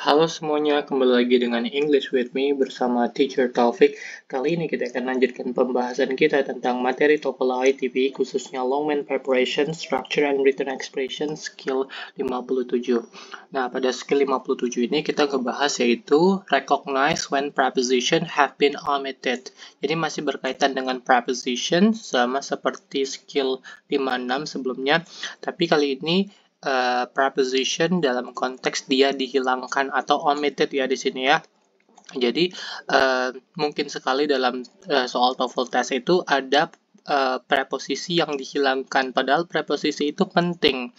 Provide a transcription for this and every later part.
Halo semuanya, kembali lagi dengan English with me bersama Teacher Taufik. Kali ini kita akan lanjutkan pembahasan kita tentang materi TOEFL ITB, khususnya Long Main Preparation, Structure and Written Expression, skill 57. Nah, pada skill 57 ini kita ngebahas yaitu recognize when preposition have been omitted. Jadi masih berkaitan dengan preposition, sama seperti skill 56 sebelumnya, tapi kali ini preposition dalam konteks dia dihilangkan atau omitted ya di sini ya. Jadi mungkin sekali dalam soal TOEFL test itu ada preposisi yang dihilangkan, padahal preposisi itu penting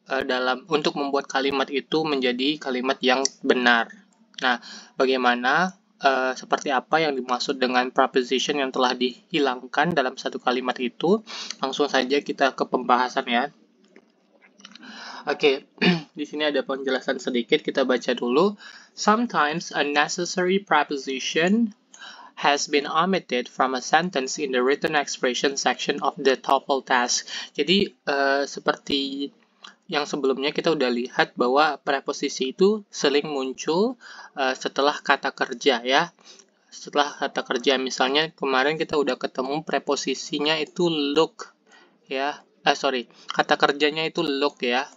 dalam untuk membuat kalimat itu menjadi kalimat yang benar. Nah, bagaimana seperti apa yang dimaksud dengan preposition yang telah dihilangkan dalam satu kalimat itu? Langsung saja kita ke pembahasan ya. Oke, di sini ada penjelasan sedikit, kita baca dulu. Sometimes a necessary preposition has been omitted from a sentence in the written expression section of the TOEFL test. Jadi, seperti yang sebelumnya kita udah lihat bahwa preposisi itu sering muncul setelah kata kerja ya. Setelah kata kerja, misalnya kemarin kita udah ketemu preposisinya itu look ya. Kata kerjanya itu look ya.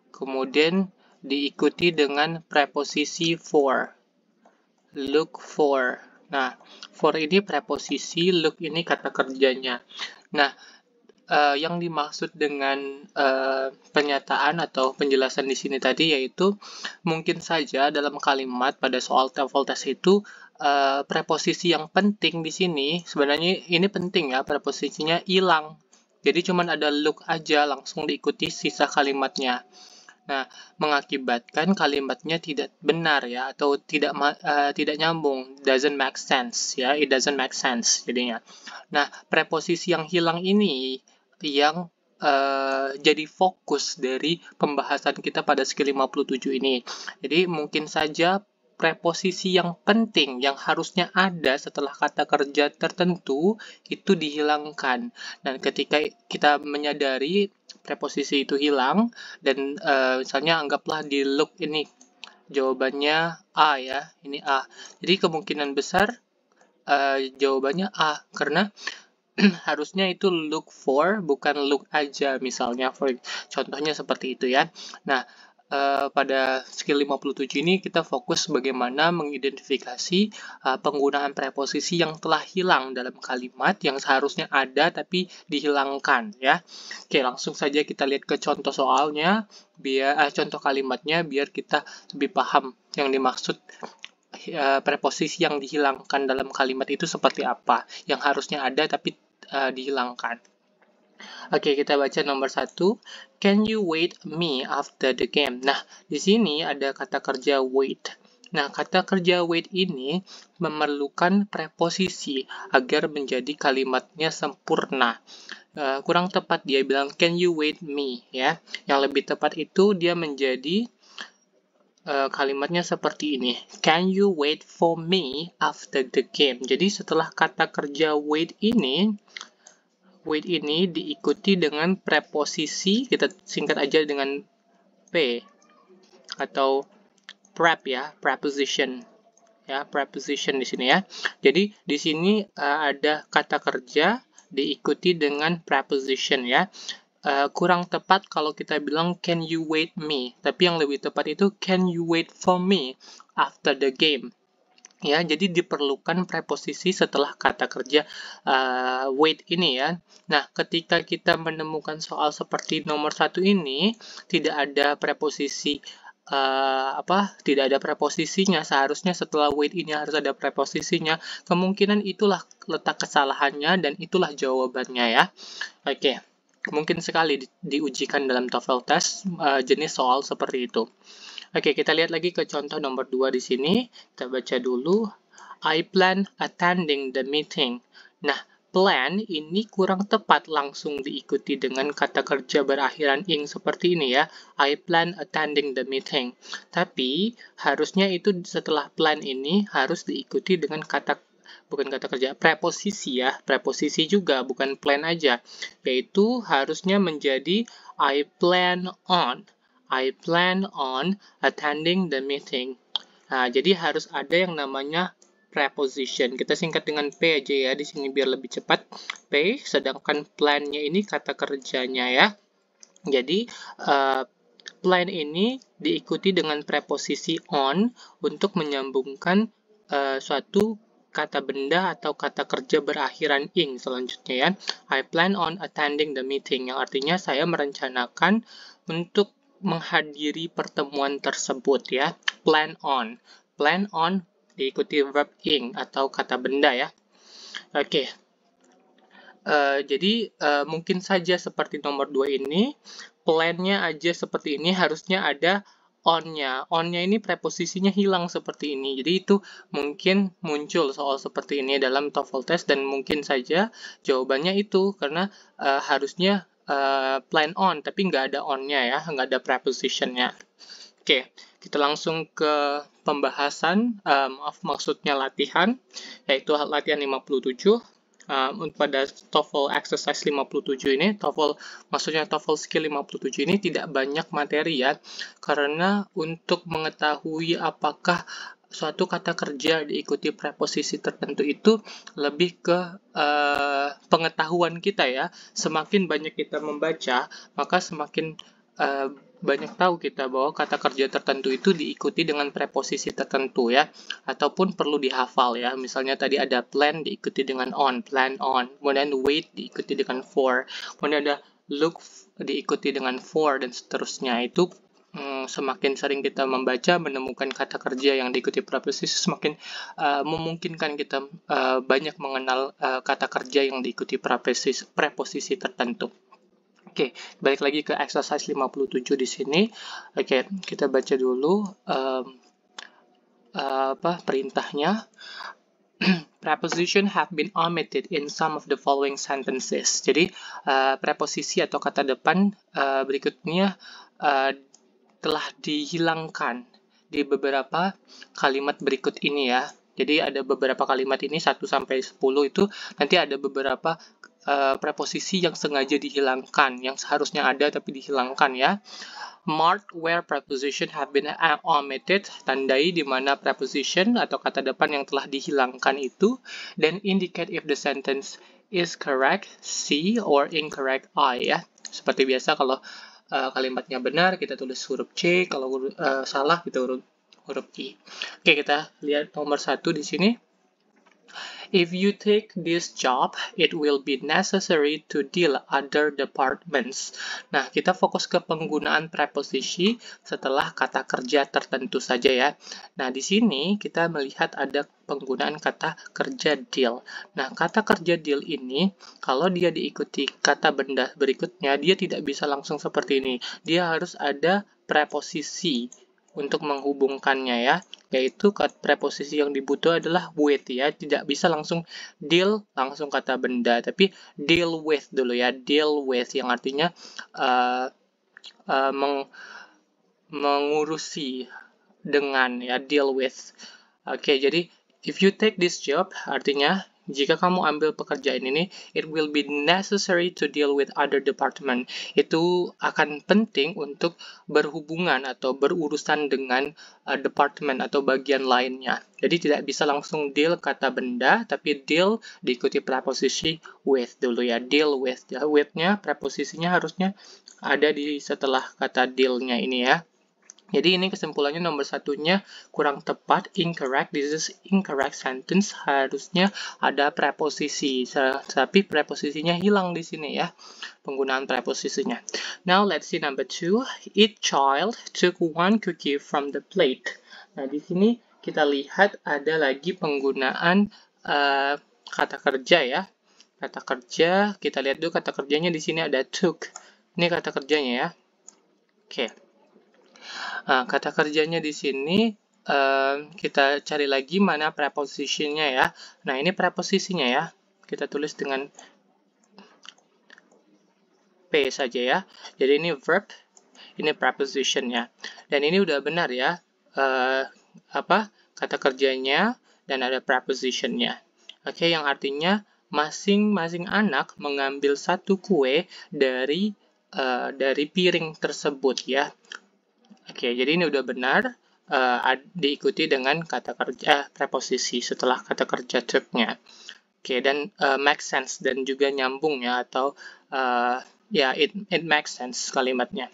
Kemudian diikuti dengan preposisi for. Look for. Nah, for ini preposisi, look ini kata kerjanya. Nah, yang dimaksud dengan pernyataan atau penjelasan di sini tadi yaitu mungkin saja dalam kalimat pada soal TOEFL test itu preposisi yang penting di sini sebenarnya ini penting ya, preposisinya hilang. Jadi cuman ada look aja langsung diikuti sisa kalimatnya. Nah, mengakibatkan kalimatnya tidak benar ya atau tidak nyambung, doesn't make sense ya, it doesn't make sense jadinya. Nah, preposisi yang hilang ini yang jadi fokus dari pembahasan kita pada skill 57 ini. Jadi mungkin saja preposisi yang penting yang harusnya ada setelah kata kerja tertentu itu dihilangkan. Dan ketika kita menyadari preposisi itu hilang dan misalnya anggaplah di look ini jawabannya A ya, ini A. Jadi kemungkinan besar jawabannya A karena harusnya itu look for bukan look aja misalnya, contohnya seperti itu ya. Nah, pada skill 57 ini kita fokus bagaimana mengidentifikasi penggunaan preposisi yang telah hilang dalam kalimat yang seharusnya ada tapi dihilangkan ya. Oke, langsung saja kita lihat ke contoh soalnya contoh kalimatnya biar kita lebih paham yang dimaksud preposisi yang dihilangkan dalam kalimat itu seperti apa, yang harusnya ada tapi dihilangkan. Oke, kita baca nomor 1. Can you wait me after the game? Nah, di sini ada kata kerja wait. Nah, kata kerja wait ini memerlukan preposisi agar menjadi kalimatnya sempurna. Kurang tepat dia bilang can you wait me ya. Yang lebih tepat itu dia menjadi kalimatnya seperti ini. Can you wait for me after the game? Jadi setelah kata kerja wait ini diikuti dengan preposisi, kita singkat aja dengan P atau prep ya, preposition ya, preposition di sini ya. Jadi di sini ada kata kerja diikuti dengan preposition ya. Kurang tepat kalau kita bilang can you wait me, tapi yang lebih tepat itu can you wait for me after the game. Ya, jadi diperlukan preposisi setelah kata kerja wait ini ya. Nah, ketika kita menemukan soal seperti nomor 1 ini, tidak ada preposisi tidak ada preposisinya. Seharusnya setelah wait ini harus ada preposisinya. Kemungkinan itulah letak kesalahannya dan itulah jawabannya ya. Oke. Mungkin sekali diujikan dalam TOEFL test jenis soal seperti itu. Oke, kita lihat lagi ke contoh nomor 2 di sini. Kita baca dulu. I plan attending the meeting. Nah, plan ini kurang tepat langsung diikuti dengan kata kerja berakhiran ing seperti ini ya. I plan attending the meeting. Tapi, harusnya itu setelah plan ini harus diikuti dengan bukan kata kerja, preposisi ya. Preposisi juga, bukan plan aja. Yaitu harusnya menjadi I plan on. I plan on attending the meeting. Nah, jadi harus ada yang namanya preposition. Kita singkat dengan P aja ya di sini biar lebih cepat. P, sedangkan plan-nya ini kata kerjanya ya. Jadi, plan ini diikuti dengan preposisi on untuk menyambungkan suatu kata benda atau kata kerja berakhiran ing selanjutnya ya. I plan on attending the meeting, yang artinya saya merencanakan untuk menghadiri pertemuan tersebut ya. Plan on. Plan on diikuti verb ing atau kata benda ya. Oke. Jadi mungkin saja seperti nomor 2 ini, plan-nya aja seperti ini harusnya ada on-nya. On-nya ini preposisinya hilang seperti ini. Jadi itu mungkin muncul soal seperti ini dalam TOEFL test dan mungkin saja jawabannya itu karena harusnya plan on tapi nggak ada on-nya ya, nggak ada preposition-nya. Oke, kita langsung ke pembahasan, maksudnya latihan, yaitu latihan 57. Pada TOEFL exercise 57 ini, maksudnya TOEFL skill 57 ini tidak banyak materi ya, karena untuk mengetahui apakah suatu kata kerja diikuti preposisi tertentu itu lebih ke pengetahuan kita ya. Semakin banyak kita membaca, maka semakin banyak tahu kita bahwa kata kerja tertentu itu diikuti dengan preposisi tertentu ya, ataupun perlu dihafal ya. Misalnya tadi ada plan diikuti dengan on, plan on. Kemudian wait diikuti dengan for. Kemudian ada look diikuti dengan for dan seterusnya. Itu semakin sering kita membaca menemukan kata kerja yang diikuti preposisi, semakin memungkinkan kita banyak mengenal kata kerja yang diikuti preposisi tertentu. Oke, balik lagi ke exercise 57 di sini. Oke, kita baca dulu perintahnya. Preposition have been omitted in some of the following sentences. Jadi, preposisi atau kata depan berikutnya telah dihilangkan di beberapa kalimat berikut ini ya. Jadi ada beberapa kalimat ini 1 sampai 10 itu nanti ada beberapa preposisi yang sengaja dihilangkan, yang seharusnya ada tapi dihilangkan ya. Mark where preposition have been omitted, tandai di mana preposition atau kata depan yang telah dihilangkan itu, then indicate if the sentence is correct, C, or incorrect, I ya. Seperti biasa kalau kalimatnya benar kita tulis huruf C, kalau salah kita huruf I. Oke, kita lihat nomor 1 di sini. If you take this job, it will be necessary to deal other departments. Nah, kita fokus ke penggunaan preposisi setelah kata kerja tertentu saja ya. Nah, di sini kita melihat ada penggunaan kata kerja deal. Nah, kata kerja deal ini, kalau dia diikuti kata benda berikutnya, dia tidak bisa langsung seperti ini. Dia harus ada preposisi untuk menghubungkannya ya, yaitu preposisi yang dibutuh adalah with ya, tidak bisa langsung deal langsung kata benda, tapi deal with dulu ya, deal with yang artinya mengurusi dengan ya, deal with. Oke, jadi if you take this job artinya jika kamu ambil pekerjaan ini, it will be necessary to deal with other department. Itu akan penting untuk berhubungan atau berurusan dengan department atau bagian lainnya. Jadi tidak bisa langsung deal kata benda, tapi deal diikuti preposisi with dulu ya, deal with. Ya, with-nya preposisinya harusnya ada di setelah kata deal-nya ini ya. Jadi ini kesimpulannya nomor 1-nya kurang tepat, incorrect. This is incorrect sentence. Harusnya ada preposisi, tapi preposisinya hilang di sini ya, penggunaan preposisinya. Now let's see number 2. Each child took one cookie from the plate. Nah di sini kita lihat ada lagi penggunaan kata kerja ya. Kata kerja, kita lihat dulu kata kerjanya di sini ada took. Ini kata kerjanya ya. Oke. Nah, kata kerjanya di sini kita cari lagi mana prepositionnya ya. Nah, ini preposisinya ya. Kita tulis dengan P saja ya. Jadi ini verb, ini prepositionnya. Dan ini udah benar ya. Kata kerjanya dan ada prepositionnya. Oke, yang artinya masing-masing anak mengambil satu kue dari piring tersebut ya. Oke, jadi ini udah benar, diikuti dengan kata kerja preposisi setelah kata kerja took-nya. Oke, dan make sense dan juga nyambung ya, atau ya it makes sense kalimatnya.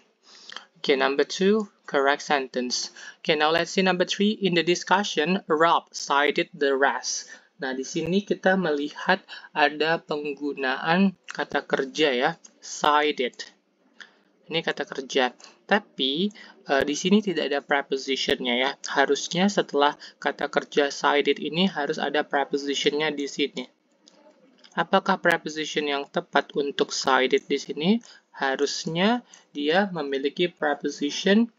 Okay, number 2, correct sentence. Okay, now let's see number 3. In the discussion, Rob cited the rest. Nah, di sini kita melihat ada penggunaan kata kerja ya, cited. Ini kata kerja. Tapi di sini tidak ada prepositionnya ya. Harusnya setelah kata kerja cited ini harus ada prepositionnya di sini. Apakah preposition yang tepat untuk cited di sini? Harusnya dia memiliki preposition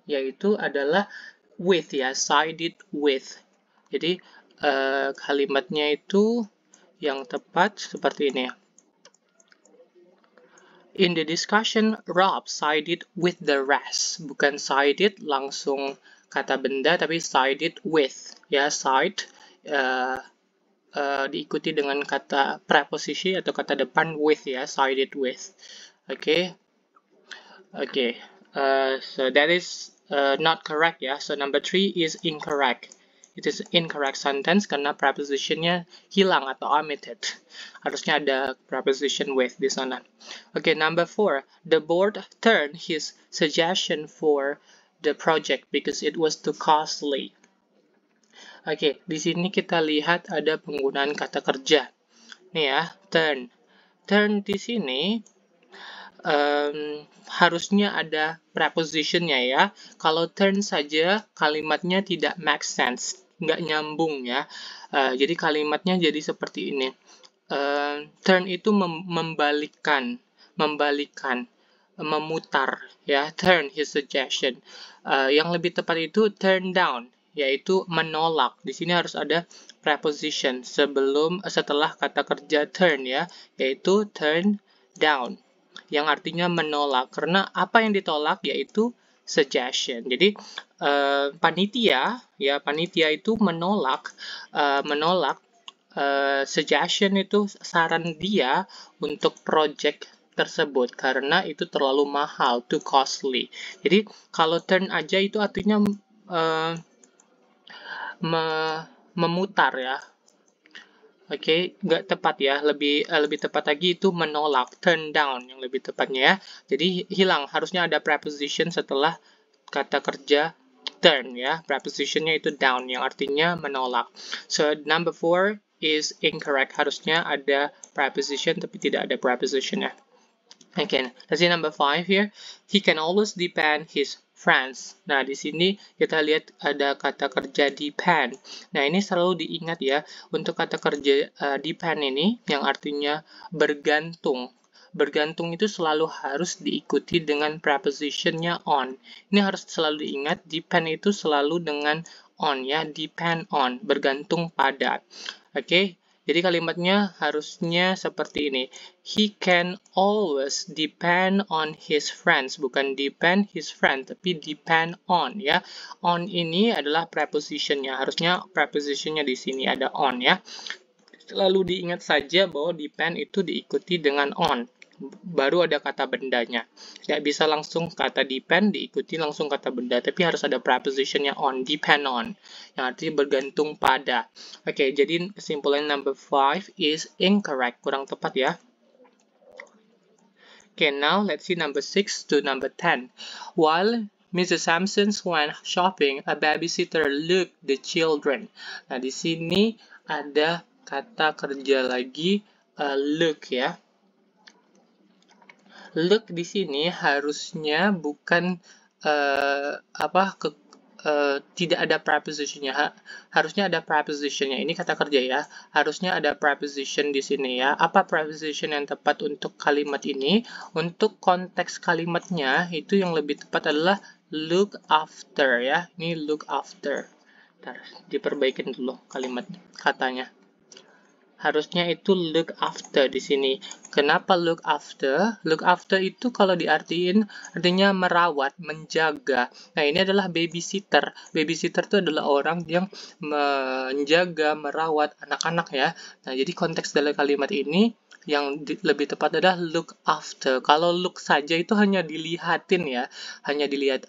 yaitu adalah with ya, cited with. Jadi kalimatnya itu yang tepat seperti ini ya. In the discussion, Rob sided with the rest. Bukan sided langsung kata benda, tapi sided with. Ya, side diikuti dengan kata preposisi atau kata depan with ya, sided with. Okay. So that is not correct ya. So number 3 is incorrect. It is incorrect sentence karena prepositionnya hilang atau omitted. Harusnya ada preposition with di sana. Okay, number 4. The board turned his suggestion for the project because it was too costly. Oke, di sini kita lihat ada penggunaan kata kerja. Nih ya, turn. Turn di sini harusnya ada prepositionnya ya. Kalau turn saja kalimatnya tidak make sense, nggak nyambung ya. Jadi kalimatnya jadi seperti ini. Turn itu membalikkan, memutar ya. Turn his suggestion. Yang lebih tepat itu turn down, yaitu menolak. Di sini harus ada preposition setelah kata kerja turn ya, yaitu turn down, yang artinya menolak. Karena apa yang ditolak yaitu suggestion. Jadi panitia itu menolak suggestion itu saran dia untuk project tersebut karena itu terlalu mahal, too costly. Jadi kalau turn aja itu artinya memutar ya. Oke, nggak tepat ya. Lebih tepat lagi itu menolak, turn down yang lebih tepatnya ya. Jadi hilang, harusnya ada preposition setelah kata kerja turn ya. Prepositionnya itu down yang artinya menolak. So number 4 is incorrect. Harusnya ada preposition tapi tidak ada prepositionnya. Okay, let's see number 5 here. He can always depend his friends. Nah, di sini kita lihat ada kata kerja depend. Nah, ini selalu diingat ya. Untuk kata kerja depend ini yang artinya bergantung. Bergantung itu selalu harus diikuti dengan prepositionnya on. Ini harus selalu diingat, depend itu selalu dengan on ya, depend on, bergantung pada. Oke, jadi kalimatnya harusnya seperti ini. He can always depend on his friends. Bukan depend his friend, tapi depend on ya. On ini adalah prepositionnya. Harusnya prepositionnya di sini ada on ya. Selalu diingat saja bahwa depend itu diikuti dengan on. Baru ada kata bendanya. Nggak bisa langsung kata depend diikuti langsung kata benda, tapi harus ada prepositionnya on, depend on, yang artinya bergantung pada. Oke, jadi kesimpulan number 5 is incorrect, kurang tepat ya. Okay, now let's see number 6 to number 10. While Mrs. Sampson went shopping, a babysitter looked the children. Nah, di sini ada kata kerja lagi look ya. Look di sini harusnya bukan tidak ada prepositionnya. Harusnya ada prepositionnya. Ini kata kerja ya. Harusnya ada preposition di sini ya. Apa preposition yang tepat untuk kalimat ini? Untuk konteks kalimatnya itu yang lebih tepat adalah look after ya. Ini look after. Ntar diperbaikin dulu kalimat katanya. Harusnya itu look after di sini. Kenapa look after? Look after itu kalau diartiin artinya merawat, menjaga. Nah, ini adalah babysitter. Babysitter itu adalah orang yang menjaga, merawat anak-anak ya. Nah, jadi konteks dalam kalimat ini yang lebih tepat adalah look after. Kalau look saja itu hanya dilihatin ya, hanya dilihat.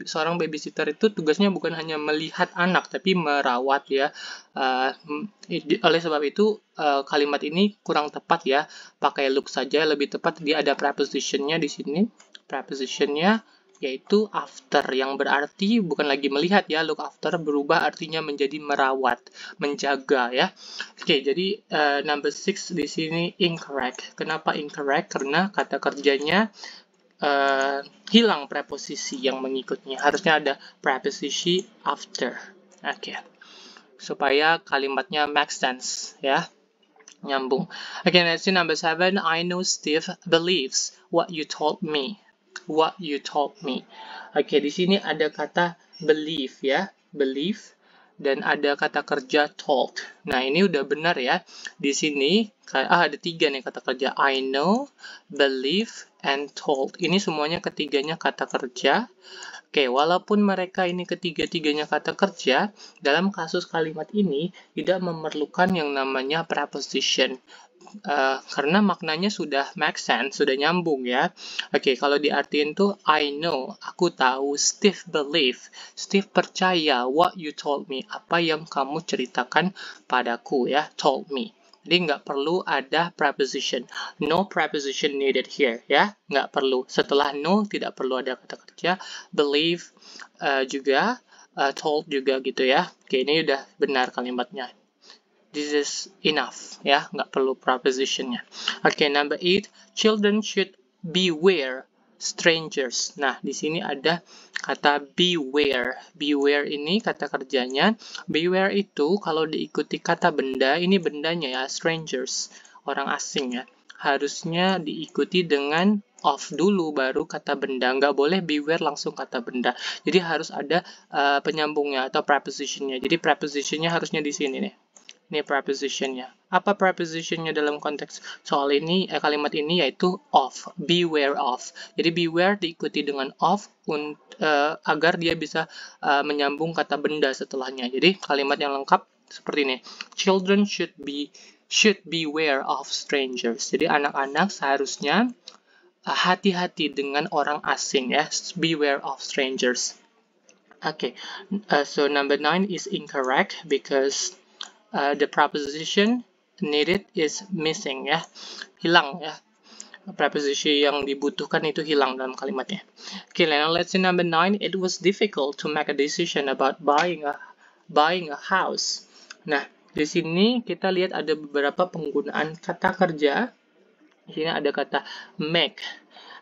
Seorang babysitter itu tugasnya bukan hanya melihat anak, tapi merawat ya. Oleh sebab itu kalimat ini kurang tepat ya, pakai look saja, lebih tepat dia ada prepositionnya di sini. Prepositionnya yaitu after, yang berarti bukan lagi melihat ya, look after berubah artinya menjadi merawat, menjaga ya. Oke, jadi number 6 di sini incorrect. Kenapa incorrect? Karena kata kerjanya hilang preposisi yang mengikutnya. Harusnya ada preposisi after. Oke. Supaya kalimatnya make sense ya. Nyambung. Okay, let's see number 7. I know Steve believes what you told me. What you told me. Oke, di sini ada kata believe ya, believe, dan ada kata kerja told. Nah, ini udah benar ya. Di sini ada 3 nih kata kerja. I know, believe, and told. Ini semuanya ketiganya kata kerja. Oke, walaupun mereka ini ketiga-tiganya kata kerja, dalam kasus kalimat ini tidak memerlukan yang namanya preposition. Karena maknanya sudah make sense, sudah nyambung ya. Oke, kalau diartiin tuh I know, aku tahu, Steve believe, Steve percaya, what you told me, apa yang kamu ceritakan padaku ya, told me. Jadi nggak perlu ada preposition. No preposition needed here ya, nggak perlu. Setelah no tidak perlu ada kata kerja. Believe juga, told juga gitu ya. Oke, ini udah benar kalimatnya. This is enough ya, nggak perlu prepositionnya. Oke, number 8, children should beware strangers. Nah, di sini ada kata beware. Beware ini kata kerjanya. Beware itu kalau diikuti kata benda, ini bendanya ya, strangers, orang asing ya. Harusnya diikuti dengan of dulu baru kata benda. Nggak boleh beware langsung kata benda. Jadi harus ada penyambungnya atau prepositionnya. Jadi prepositionnya harusnya di sini nih. Ini prepositionnya. Apa prepositionnya dalam konteks soal ini, kalimat ini yaitu of, beware of. Jadi beware diikuti dengan of agar dia bisa menyambung kata benda setelahnya. Jadi kalimat yang lengkap seperti ini. Children should beware of strangers. Jadi anak-anak seharusnya hati-hati dengan orang asing ya. Beware of strangers. Okay, so number 9 is incorrect because the preposition needed is missing ya, hilang ya, preposisi yang dibutuhkan itu hilang dalam kalimatnya. Okay, now let's see number 9. It was difficult to make a decision about buying a house. Nah, di sini kita lihat ada beberapa penggunaan kata kerja. Di sini ada kata make.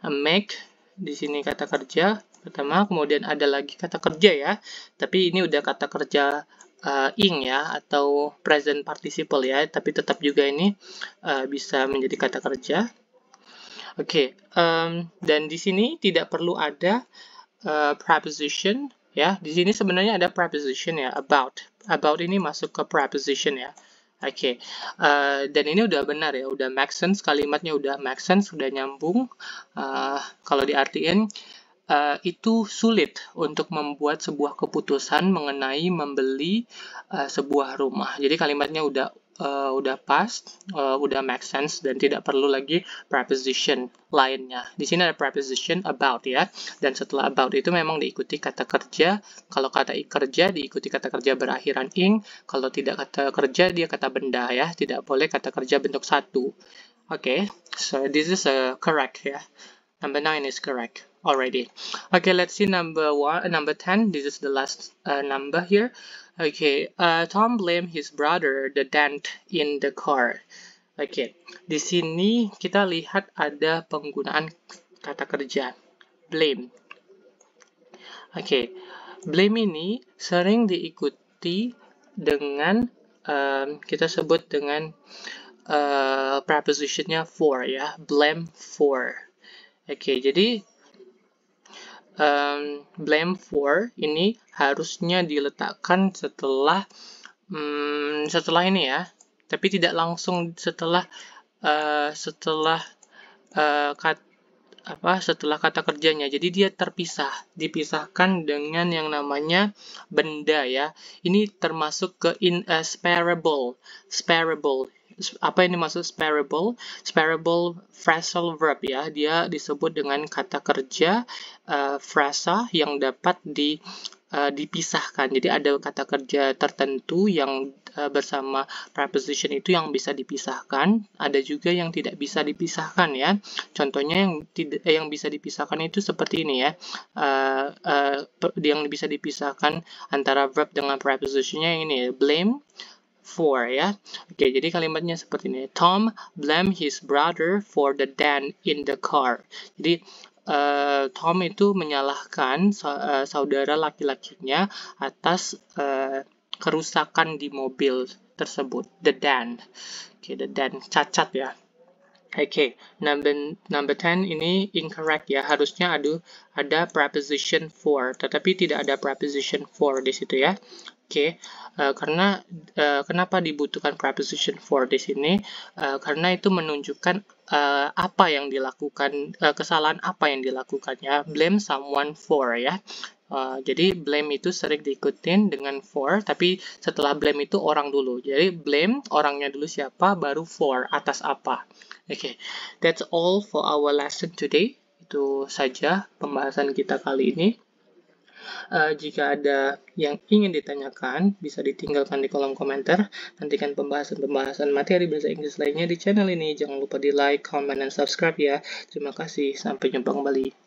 Make di sini kata kerja pertama, kemudian ada lagi kata kerja ya. Tapi ini udah kata kerja ing ya, atau present participle ya, tapi tetap juga ini bisa menjadi kata kerja. Oke, dan di sini tidak perlu ada preposition ya. Di sini sebenarnya ada preposition ya, about. About ini masuk ke preposition ya. Oke, dan ini udah benar ya, udah make sense, kalimatnya udah make sense, udah nyambung. Kalau diartiin, itu sulit untuk membuat sebuah keputusan mengenai membeli sebuah rumah. Jadi kalimatnya udah pas, udah make sense, dan tidak perlu lagi preposition lainnya. Di sini ada preposition about ya, dan setelah about itu memang diikuti kata kerja. Kalau kata kerja diikuti kata kerja berakhiran ing. Kalau tidak kata kerja dia kata benda ya. Tidak boleh kata kerja bentuk satu. Okay, so this is correct ya. Number 9 is correct already. Okay, let's see number 10. This is the last number here. Okay, Tom blamed his brother the dent in the car. Okay, di sini kita lihat ada penggunaan kata kerja blame. Okay, blame ini sering diikuti dengan kita sebut dengan prepositionnya for ya, blame for. Oke, jadi blame for ini harusnya diletakkan setelah ini ya, tapi tidak langsung setelah setelah setelah kata kerjanya. Jadi dia dipisahkan dengan yang namanya benda ya. Ini termasuk ke sparable. Apa ini maksud sparable? Sparable phrasal verb ya. Dia disebut dengan kata kerja frasa yang dapat dipisahkan. Jadi ada kata kerja tertentu yang bersama preposition itu yang bisa dipisahkan, ada juga yang tidak bisa dipisahkan ya. Contohnya yang bisa dipisahkan itu seperti ini ya. Yang bisa dipisahkan antara verb dengan prepositionnya ini blame for ya. Oke, jadi kalimatnya seperti ini. Tom blamed his brother for the dent in the car. Jadi Tom itu menyalahkan saudara laki-lakinya atas kerusakan di mobil tersebut. The dent. Oke, the dent, cacat ya. Oke, number 10 ini incorrect ya. Harusnya ada preposition for, tetapi tidak ada preposition for di situ ya. Oke, karena kenapa dibutuhkan preposition for di sini? Karena itu menunjukkan apa yang dilakukan, kesalahan apa yang dilakukan ya. Blame someone for ya. Jadi blame itu sering diikutin dengan for, tapi setelah blame itu orang dulu. Jadi blame orangnya dulu siapa, baru for atas apa. Oke, that's all for our lesson today. Itu saja pembahasan kita kali ini. Jika ada yang ingin ditanyakan, bisa ditinggalkan di kolom komentar. Nantikan pembahasan-pembahasan materi bahasa Inggris lainnya di channel ini. Jangan lupa di like, comment, dan subscribe ya. Terima kasih. Sampai jumpa kembali.